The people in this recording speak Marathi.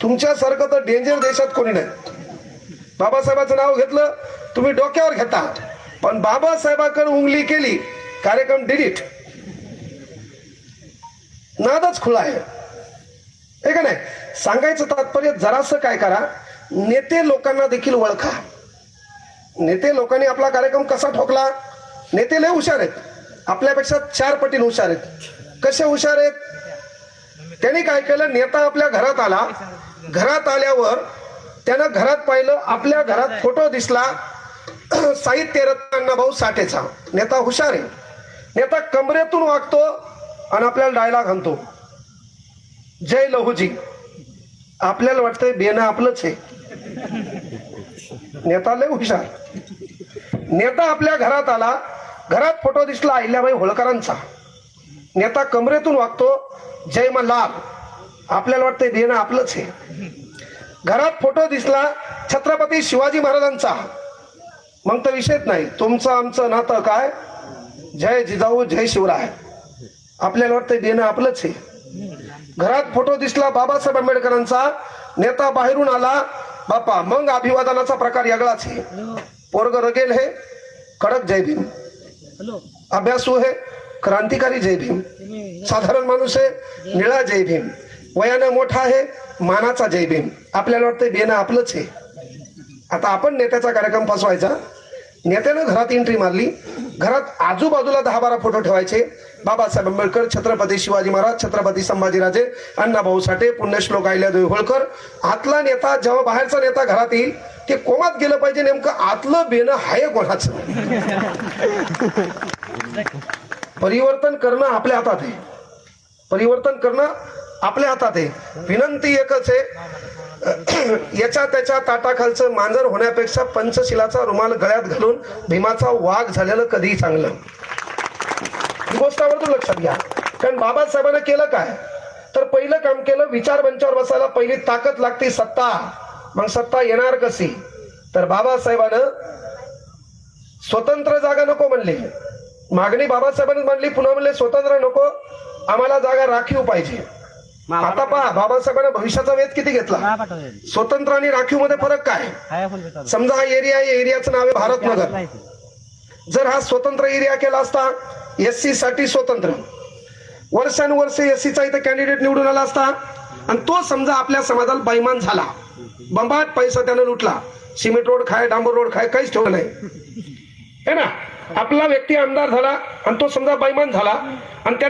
तुमच्यासारखं तर डेंजर देशात कोणी नाही. बाबासाहेबांचं नाव घेतलं तुम्ही डोक्यावर घेता, पण बाबासाहेबांकडे उंगली केली कार्यक्रम डिलीट. नादच खुला आहे का नाही. सांगायचं तात्पर्य जरासं काय करा, नेते लोकांना देखील ओळखा. नेते लोकांनी आपला कार्यक्रम कसा ठोकला. नेते लय हुशार आहेत, आपल्यापेक्षा 4 पटीने हुशार आहेत. कसे हुशार आहेत. त्यांनी काय केलं, नेता आपल्या घरात आला, घरात आल्यावर त्यानं घरात पाहिलं, आपल्या घरात फोटो दिसला साहित्य रत्न अण्णाभाऊ साठेचा. नेता हुशार आहे. नेता कमरेतून वागतो आणि आपल्याला डायलॉग आणतो, जय लहूजी. आपल्याला वाटतंय बेनं आपलंच आहे. नेता लय हुशार. नेता आपल्या घरात आला, घरात फोटो दिसला अहिल्याबाई होळकरांचा. नेता कमरेतून वागतो, जय मल्हार. आपल्याला वाटतंय बेनं आपलंच आहे. घरात फोटो दिसला छत्रपती शिवाजी महाराजांचा, मग तर विषयच नाही, तुमचं आमचं नातं काय, जय जिजाऊ जय शिवराय. आपल्याला वाटतंय बेनं आपलंच आहे. घरात फोटो दिसला बाबासाहेब आंबेडकरांचा, नेता बाहेरून आला, बापा मग अभिवादनाचा प्रकार वेगळाच आहे. पोरग रगेल है, कडक जय भीम. अभ्यासू है, क्रांतिकारी जय भीम. साधारण माणूस आहे, निळा जय भीम. वयाने मोठा आहे, मानाचा जय भीम. आपल्याला वाटतं बेनं आपलंच आहे. आता आपण नेत्याचा कार्यक्रम फसवायचा. नेत्यानं घरात एंट्री मारली, घरात आजूबाजूला 10-12 फोटो ठेवायचे. बाबासाहेब आंबेडकर, छत्रपती शिवाजी महाराज, छत्रपती संभाजीराजे, अण्णाभाऊ साठे, पुण्यश्लोक अहिल्यादेवी होळकर. आतला नेता जेव्हा बाहेरचा नेता घरात येईल ते कोमात गेलं पाहिजे, नेमकं आतलं बेनं हाय कोणाचं. परिवर्तन करणं आपल्या हातात आहे. परिवर्तन करणं आपल्या हातात आहे. विनंती एकच आहे, याच्या त्याच्या ताटाखालचं मांजर होण्यापेक्षा पंचशिलाचा रुमाल गळ्यात घालून भीमाचा वाघ झालेलं कधीही चांगलं. ही गोष्ट आवर्जून लक्षात घ्या. कारण बाबासाहेबांना केलं काय, तर पहिलं काम केलं, विचार मंचावर बसायला पहिली ताकद लागते सत्ता. मग सत्ता येणार कशी, तर बाबासाहेबानं स्वतंत्र जागा नको म्हणली. मागणी बाबासाहेबांनी मांडली, पुन्हा म्हणले स्वतंत्र नको, आम्हाला जागा राखीव पाहिजे. आता पहा बाबासाहेबांना भविष्याचा वेध किती घेतला. स्वतंत्र आणि राखीव मध्ये फरक काय. समजा हा एरिया आहे, एरियाचं नाव आहे भारतनगर. जर हा स्वतंत्र एरिया केला असता, एससी साठी स्वतंत्र, वर्षानुवर्षे एससीचा इथे कॅन्डिडेट निवडून आला असता, आणि तो समजा आपल्या समाजाला बैमान झाला, बंबाट पैसा त्यानं लुटला, सिमेंट रोड खाय, डांबर रोड खाय, काहीच ठेवलं नाही है ना. आपला व्यक्ती आमदार झाला आणि तो समजा बैमान झाला आणि त्याने